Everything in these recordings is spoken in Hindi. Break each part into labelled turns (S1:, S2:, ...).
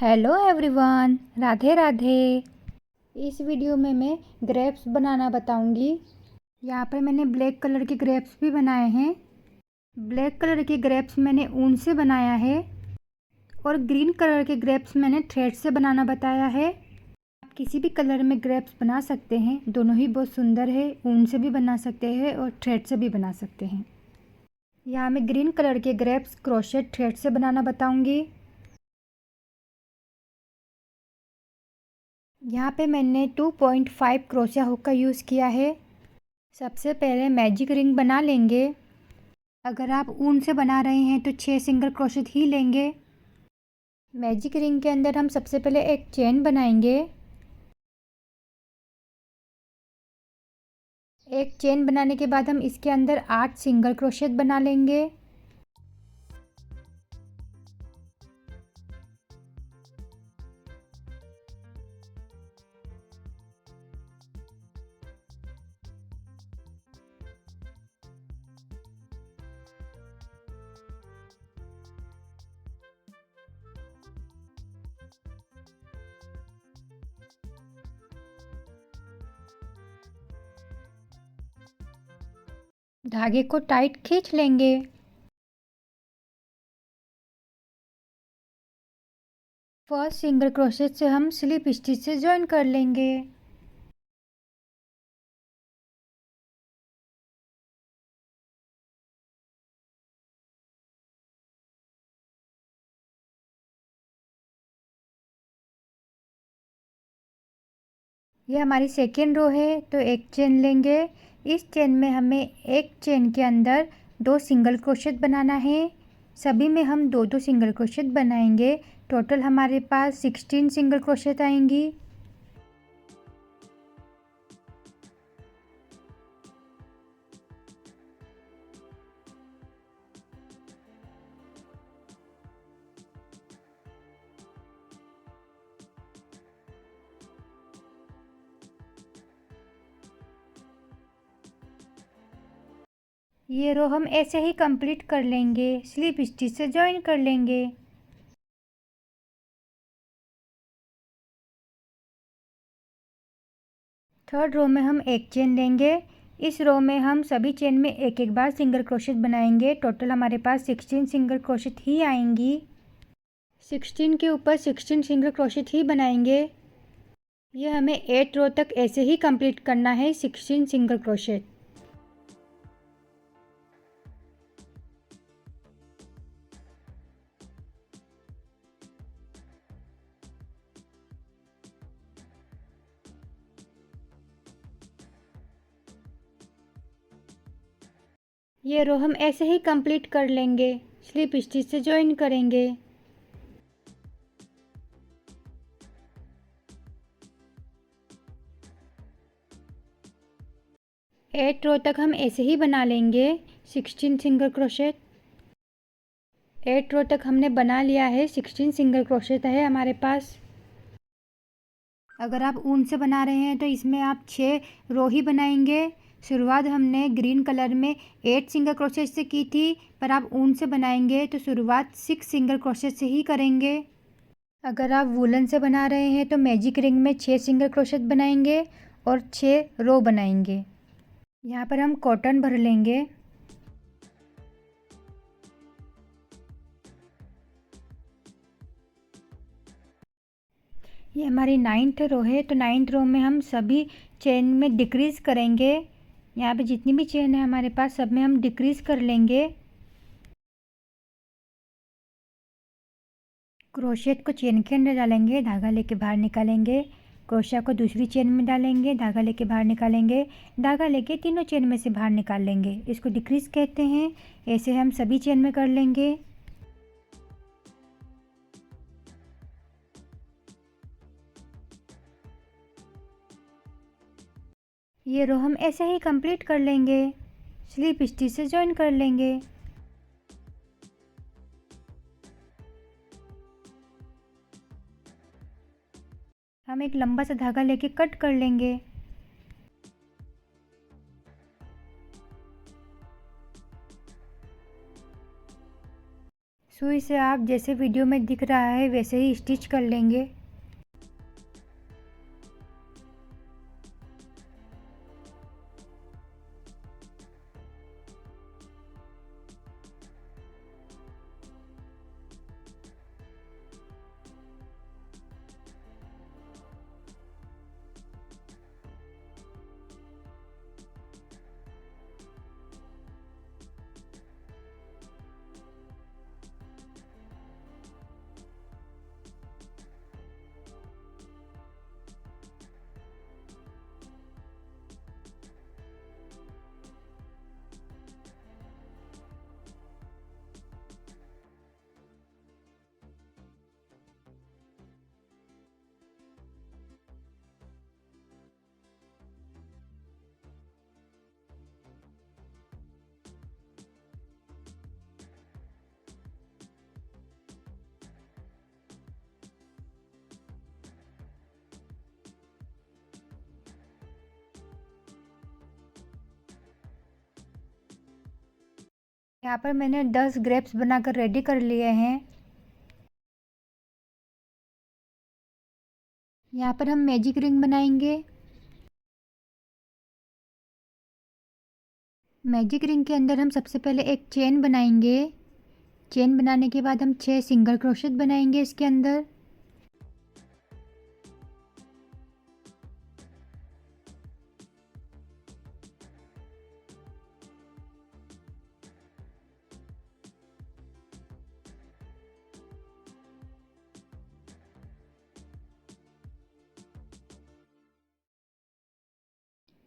S1: Hello everyone, Radhe Radhe. इस वीडियो में मैं ग्रेप्स बनाना बताऊंगी। यहाँ पर मैंने ब्लैक कलर के ग्रेप्स भी बनाए हैं। ब्लैक कलर के ग्रेप्स मैंने ऊन से बनाया है और ग्रीन कलर के ग्रेप्स मैंने थ्रेड से बनाना बताया है। आप किसी भी कलर में ग्रेप्स बना सकते हैं, दोनों ही बहुत सुंदर है। ऊन से भी बना सकते हैं और थ्रेड से भी बना सकते हैं। यहाँ मैं ग्रीन कलर के ग्रेप्स क्रोशेट थ्रेड से बनाना बताऊंगी। यहाँ पे मैंने 2.5 क्रोशिया हुक का यूज़ किया है। सबसे पहले मैजिक रिंग बना लेंगे। अगर आप ऊन से बना रहे हैं तो 6 सिंगल क्रोशेट ही लेंगे। मैजिक रिंग के अंदर हम सबसे पहले एक चेन बनाएंगे। एक चेन बनाने के बाद हम इसके अंदर 8 सिंगल क्रोशेट बना लेंगे। धागे को टाइट खींच लेंगे। फर्स्ट सिंगल क्रोशेट से हम स्लिप स्टिच से ज्वाइन कर लेंगे। ये हमारी सेकेंड रो है तो एक चेन लेंगे। इस चेन में हमें एक चेन के अंदर 2 सिंगल क्रोशेट बनाना है। सभी में हम 2-2 सिंगल क्रोशेट बनाएंगे। टोटल हमारे पास 16 सिंगल क्रोशेट आएंगी। ये रो हम ऐसे ही कंप्लीट कर लेंगे, स्लिप स्टिच से ज्वाइन कर लेंगे। थर्ड रो में हम एक चेन लेंगे। इस रो में हम सभी चेन में एक एक बार सिंगल क्रोशेट बनाएंगे। टोटल हमारे पास 16 सिंगल क्रोशेट ही आएंगी। 16 के ऊपर 16 सिंगल क्रोशेट ही बनाएंगे। ये हमें 8 रो तक ऐसे ही कंप्लीट करना है, 16 सिंगल क्रोशेट। ये रो हम ऐसे ही कंप्लीट कर लेंगे, स्लिप स्टिच से ज्वाइन करेंगे। एट रो तक हम ऐसे ही बना लेंगे, 16 सिंगल क्रोशेट। 8 रो तक हमने बना लिया है, 16 सिंगल क्रोशेट है हमारे पास। अगर आप ऊन से बना रहे हैं तो इसमें आप 6 रो ही बनाएंगे। शुरुआत हमने ग्रीन कलर में 8 सिंगल क्रोशेट से की थी, पर आप ऊन से बनाएंगे तो शुरुआत 6 सिंगल क्रोशेट से ही करेंगे। अगर आप वूलन से बना रहे हैं तो मैजिक रिंग में 6 सिंगल क्रोशेट बनाएंगे और 6 रो बनाएंगे। यहाँ पर हम कॉटन भर लेंगे। ये हमारी 9th रो है तो 9th रो में हम सभी चेन में डिक्रीज़ करेंगे। यहाँ पे जितनी भी चेन है हमारे पास सब में हम डिक्रीज़ कर लेंगे। क्रोशेट को चेन के अंदर डालेंगे, धागा लेके बाहर निकालेंगे। क्रोशिया को दूसरी चेन में डालेंगे, धागा लेके बाहर निकालेंगे। धागा लेके तीनों चेन में से बाहर निकाल लेंगे। इसको डिक्रीज़ कहते हैं। ऐसे हम सभी चेन में कर लेंगे। ये रो हम ऐसे ही कंप्लीट कर लेंगे, स्लिप स्टिच से ज्वाइन कर लेंगे। हम एक लंबा सा धागा लेके कट कर लेंगे। सुई से आप जैसे वीडियो में दिख रहा है वैसे ही स्टिच कर लेंगे। यहाँ पर मैंने 10 ग्रेप्स बनाकर रेडी कर लिए हैं। यहाँ पर हम मैजिक रिंग बनाएंगे। मैजिक रिंग के अंदर हम सबसे पहले एक चेन बनाएंगे। चेन बनाने के बाद हम 6 सिंगल क्रोशेट बनाएंगे इसके अंदर।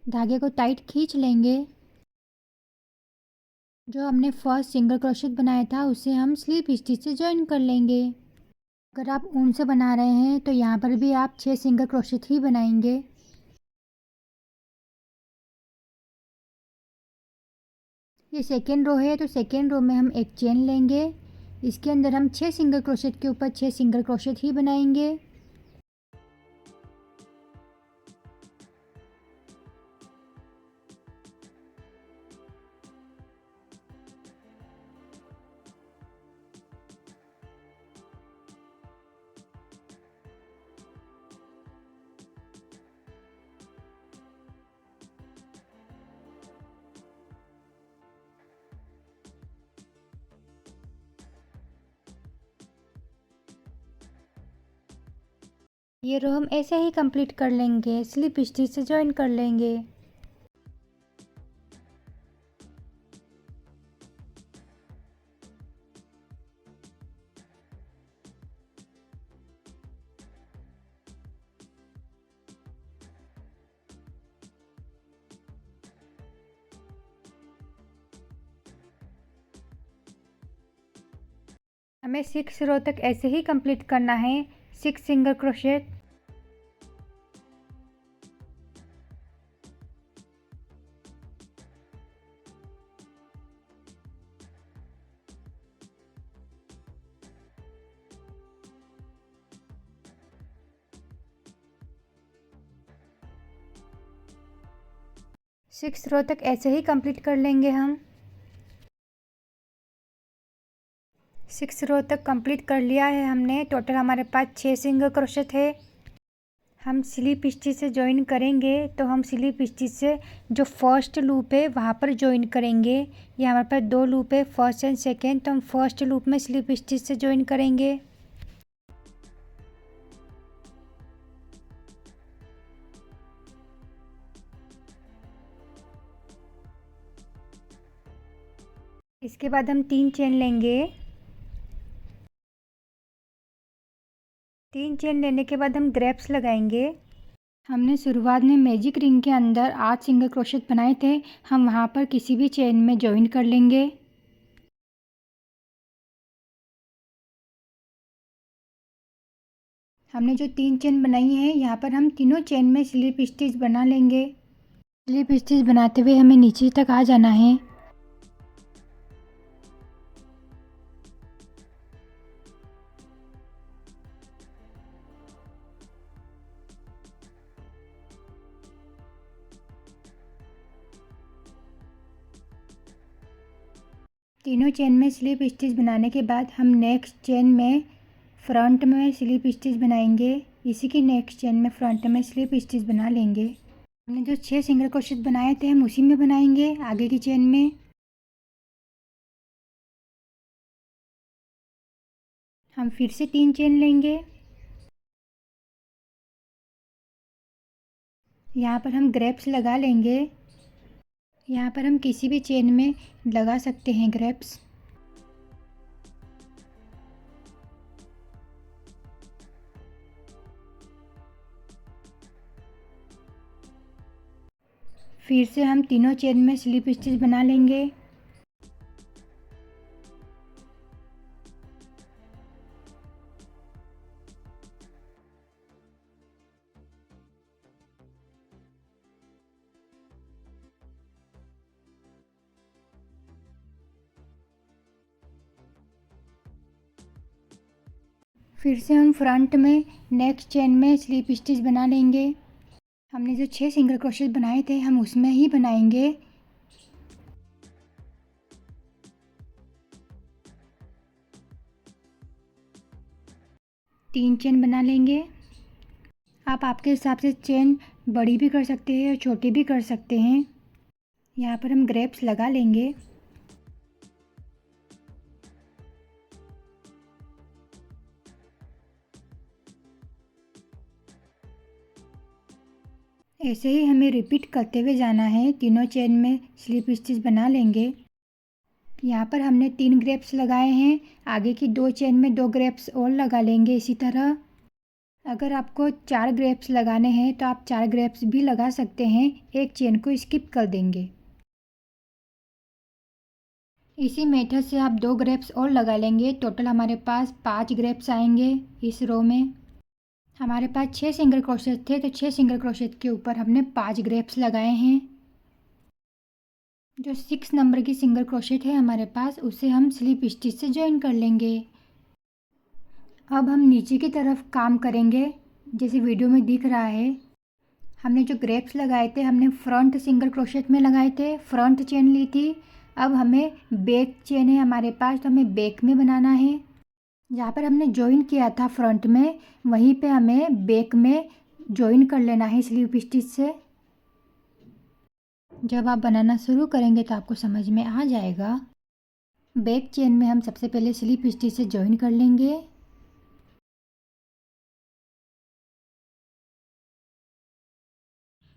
S1: धागे को टाइट खींच लेंगे। जो हमने फर्स्ट सिंगल क्रोशेट बनाया था उसे हम स्लीप स्टिच से ज्वाइन कर लेंगे। अगर आप ऊन से बना रहे हैं तो यहाँ पर भी आप 6 सिंगल क्रोशेट ही बनाएंगे। ये सेकेंड रो है तो सेकेंड रो में हम एक चेन लेंगे। इसके अंदर हम 6 सिंगल क्रोशेट के ऊपर 6 सिंगल क्रोशेट ही बनाएंगे। ये रो हम ऐसे ही कंप्लीट कर लेंगे, स्लिप स्टिच से ज्वाइन कर लेंगे। हमें 6 रो तक ऐसे ही कंप्लीट करना है, 6 सिंगल क्रोशेट। सिक्स रो तक ऐसे ही कंप्लीट कर लेंगे हम। 6 रो तक कंप्लीट कर लिया है हमने। टोटल हमारे पास 6 सिंगल क्रोशेट है। हम स्लिप स्टिच से ज्वाइन करेंगे तो हम स्लिप स्टिच से जो फर्स्ट लूप है वहाँ पर ज्वाइन करेंगे। ये हमारे पास 2 लूप है, फर्स्ट एंड सेकेंड, तो हम फर्स्ट लूप में स्लिप स्टिच से ज्वाइन करेंगे। इसके बाद हम 3 चेन लेंगे। 3 चेन लेने के बाद हम ग्रैप्स लगाएंगे। हमने शुरुआत में मैजिक रिंग के अंदर 8 सिंगल क्रोशेट बनाए थे, हम वहाँ पर किसी भी चेन में ज्वाइन कर लेंगे। हमने जो 3 चेन बनाई है यहाँ पर हम तीनों चेन में स्लिप स्टिच बना लेंगे। स्लिप स्टिच बनाते हुए हमें नीचे तक आ जाना है। तीनों चेन में स्लिप स्टिच बनाने के बाद हम नेक्स्ट चेन में फ्रंट में स्लिप स्टिच बनाएंगे। इसी की नेक्स्ट चेन में फ्रंट में स्लिप स्टिच बना लेंगे। हमने जो 6 सिंगल क्रोशेट बनाए थे हम उसी में बनाएंगे आगे की चेन में। हम फिर से 3 चेन लेंगे। यहाँ पर हम ग्रेप्स लगा लेंगे। यहाँ पर हम किसी भी चेन में लगा सकते हैं ग्रेप्स। फिर से हम तीनों चेन में स्लिप स्टिच बना लेंगे। फिर से हम फ्रंट में नेक्स्ट चेन में स्लिप स्टिच बना लेंगे। हमने जो 6 सिंगल क्रोशेट बनाए थे हम उसमें ही बनाएंगे। तीन चेन बना लेंगे। आप आपके हिसाब से चेन बड़ी भी कर सकते हैं और छोटी भी कर सकते हैं। यहाँ पर हम ग्रेप्स लगा लेंगे। ऐसे ही हमें रिपीट करते हुए जाना है। तीनों चेन में स्लिप स्टिच बना लेंगे। यहाँ पर हमने 3 ग्रेप्स लगाए हैं। आगे की 2 चेन में 2 ग्रेप्स और लगा लेंगे इसी तरह। अगर आपको 4 ग्रेप्स लगाने हैं तो आप 4 ग्रेप्स भी लगा सकते हैं, एक चेन को स्किप कर देंगे। इसी मेथड से आप 2 ग्रेप्स और लगा लेंगे। टोटल हमारे पास 5 ग्रेप्स आएंगे इस रो में। हमारे पास 6 सिंगल क्रोशेट थे तो 6 सिंगल क्रोशेट के ऊपर हमने 5 ग्रेप्स लगाए हैं। जो 6 नंबर की सिंगल क्रोशेट है हमारे पास उसे हम स्लिप स्टिच से ज्वाइन कर लेंगे। अब हम नीचे की तरफ काम करेंगे जैसे वीडियो में दिख रहा है। हमने जो ग्रेप्स लगाए थे हमने फ्रंट सिंगल क्रोशेट में लगाए थे, फ्रंट चेन ली थी। अब हमें बैक चेन है हमारे पास तो हमें बैक में बनाना है। जहाँ पर हमने ज्वाइन किया था फ्रंट में वहीं पे हमें बैक में ज्वाइन कर लेना है स्लिप स्टिच से। जब आप बनाना शुरू करेंगे तो आपको समझ में आ जाएगा। बैक चेन में हम सबसे पहले स्लिप स्टिच से ज्वाइन कर लेंगे।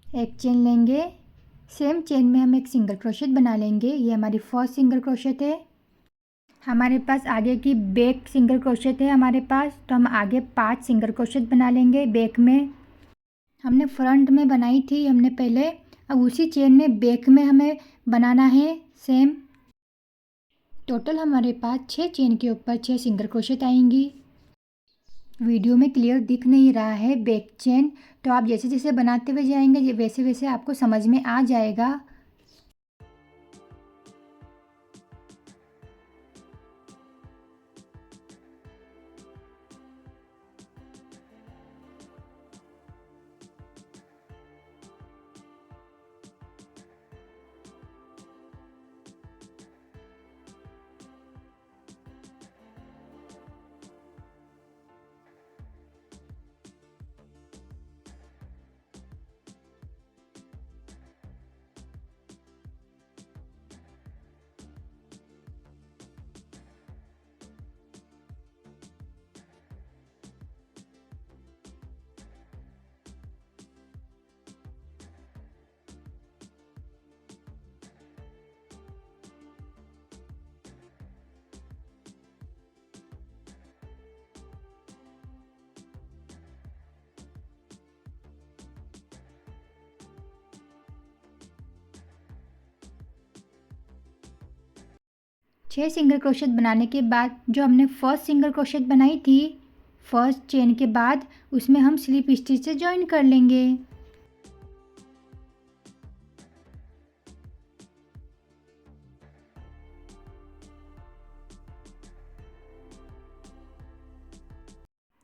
S1: एक चेन लेंगे, सेम चेन में हम एक सिंगल क्रोशेट बना लेंगे। ये हमारी फर्स्ट सिंगल क्रोशेट है। हमारे पास आगे की बैक सिंगल क्रोशेट है हमारे पास तो हम आगे 5 सिंगल क्रोशेट बना लेंगे बैक में। हमने फ्रंट में बनाई थी हमने पहले, अब उसी चेन में बैक में हमें बनाना है सेम। टोटल हमारे पास 6 चेन के ऊपर 6 सिंगल क्रोशेट आएंगी। वीडियो में क्लियर दिख नहीं रहा है बैक चेन, तो आप जैसे जैसे बनाते हुए जाएंगे वैसे वैसे आपको समझ में आ जाएगा। छः सिंगल क्रोशेट बनाने के बाद जो हमने फर्स्ट सिंगल क्रोशेट बनाई थी फर्स्ट चेन के बाद उसमें हम स्लिप स्टिच से ज्वाइन कर लेंगे।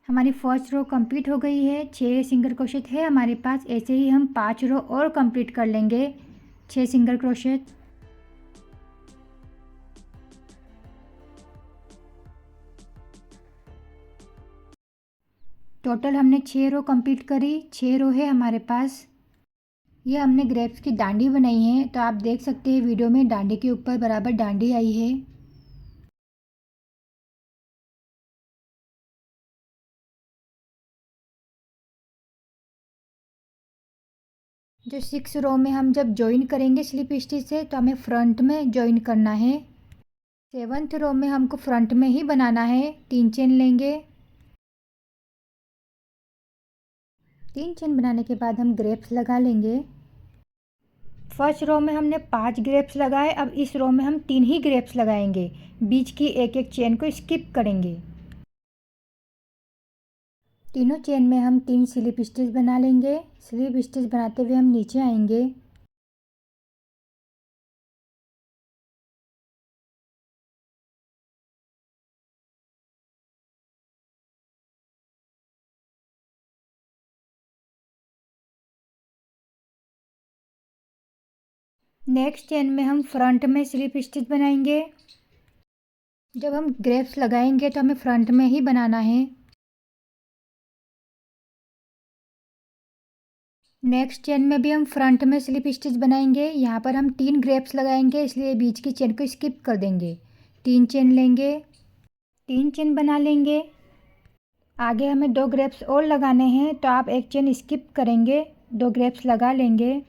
S1: हमारी फर्स्ट रो कंप्लीट हो गई है। 6 सिंगल क्रोशेट है हमारे पास। ऐसे ही हम 5 रो और कंप्लीट कर लेंगे 6 सिंगल क्रोशेट। टोटल हमने 6 रो कंप्लीट करी, 6 रो है हमारे पास। ये हमने ग्रेप्स की डांडी बनाई है, तो आप देख सकते हैं वीडियो में डांडी के ऊपर बराबर डांडी आई है। जो 6 रो में हम जब ज्वाइन करेंगे स्लिप स्टिच से, तो हमें फ्रंट में ज्वाइन करना है। 7th रो में हमको फ्रंट में ही बनाना है। 3 चेन लेंगे। 3 चेन बनाने के बाद हम ग्रेप्स लगा लेंगे। फर्स्ट रो में हमने 5 ग्रेप्स लगाए, अब इस रो में हम 3 ही ग्रेप्स लगाएंगे। बीच की एक एक चेन को स्किप करेंगे। तीनों चेन में हम 3 स्लिप स्टिच बना लेंगे। स्लिप स्टिच बनाते हुए हम नीचे आएंगे। नेक्स्ट चेन में हम फ्रंट में स्लिप स्टिच बनाएंगे। जब हम ग्रेप्स लगाएंगे तो हमें फ्रंट में ही बनाना है। नेक्स्ट चेन में भी हम फ्रंट में स्लिप स्टिच बनाएंगे। यहाँ पर हम 3 ग्रेप्स लगाएंगे, इसलिए बीच की चेन को स्किप कर देंगे। 3 चेन लेंगे, 3 चेन बना लेंगे। आगे हमें 2 ग्रेप्स और लगाने हैं, तो आप एक चेन स्किप करेंगे, 2 ग्रेप्स लगा लेंगे।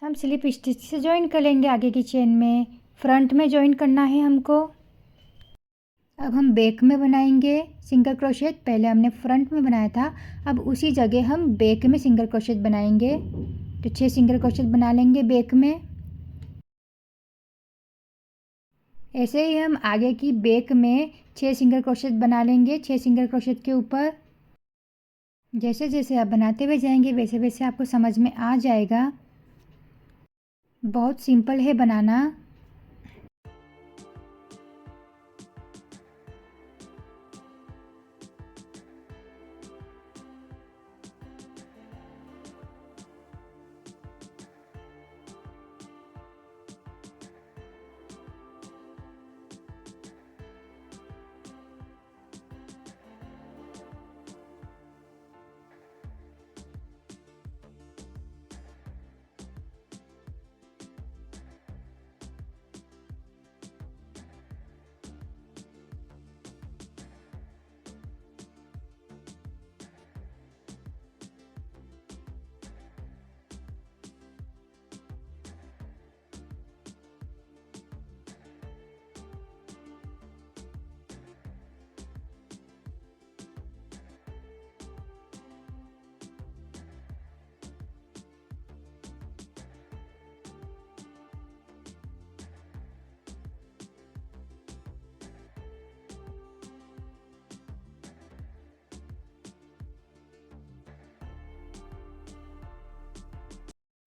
S1: हम स्लिप स्टिच से ज्वाइन कर लेंगे आगे की चेन में। फ्रंट में ज्वाइन करना है हमको। अब हम बैक में बनाएंगे सिंगल क्रोशेट। पहले हमने फ्रंट में बनाया था, अब उसी जगह हम बैक में सिंगल क्रोशेट बनाएंगे। तो 6 सिंगल क्रोशेट बना लेंगे बैक में। ऐसे ही हम आगे की बैक में 6 सिंगल क्रोशेट बना लेंगे। 6 सिंगल क्रोशेट के ऊपर जैसे जैसे आप बनाते हुए जाएंगे वैसे वैसे आपको समझ में आ जाएगा। बहुत सिंपल है बनाना।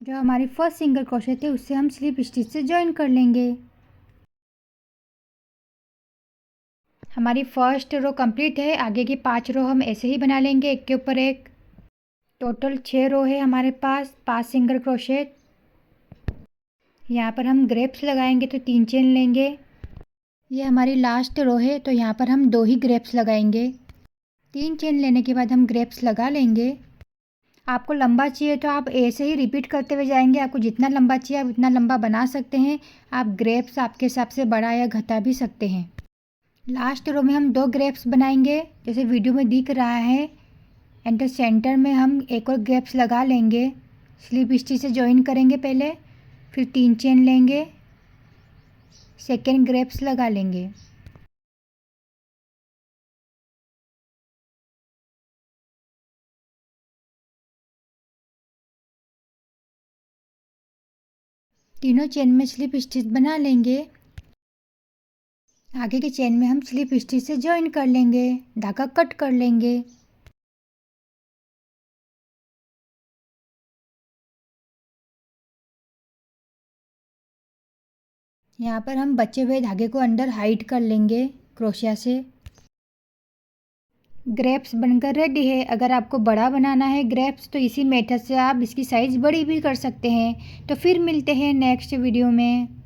S1: जो हमारी फर्स्ट सिंगल क्रोशेट है उससे हम स्लिप स्टिच से ज्वाइन कर लेंगे। हमारी फर्स्ट रो कंप्लीट है। आगे की 5 रो हम ऐसे ही बना लेंगे, एक के ऊपर एक। टोटल 6 रो है हमारे पास, 5 सिंगल क्रोशेट। यहाँ पर हम ग्रेप्स लगाएंगे तो 3 चेन लेंगे। ये हमारी लास्ट रो है, तो यहाँ पर हम 2 ही ग्रेप्स लगाएंगे। 3 चेन लेने के बाद हम ग्रेप्स लगा लेंगे। आपको लंबा चाहिए तो आप ऐसे ही रिपीट करते हुए जाएंगे। आपको जितना लंबा चाहिए आप उतना लंबा बना सकते हैं। आप ग्रेप्स आपके हिसाब से बढ़ा या घटा भी सकते हैं। लास्ट रो में हम 2 ग्रेप्स बनाएंगे जैसे वीडियो में दिख रहा है। एंड सेंटर में हम एक और ग्रेप्स लगा लेंगे। स्लिप स्टिच से ज्वाइन करेंगे पहले, फिर 3 चेन लेंगे, सेकेंड ग्रेप्स लगा लेंगे। तीनों चेन में स्लिप स्टिच बना लेंगे। आगे के चेन में हम स्लिप स्टिच से ज्वाइन कर लेंगे, धागा कट कर लेंगे। यहाँ पर हम बचे हुए धागे को अंदर हाइड कर लेंगे क्रोशिया से। ग्रेप्स बनकर रेडी है। अगर आपको बड़ा बनाना है ग्रेप्स तो इसी मेथड से आप इसकी साइज़ बड़ी भी कर सकते हैं। तो फिर मिलते हैं नेक्स्ट वीडियो में।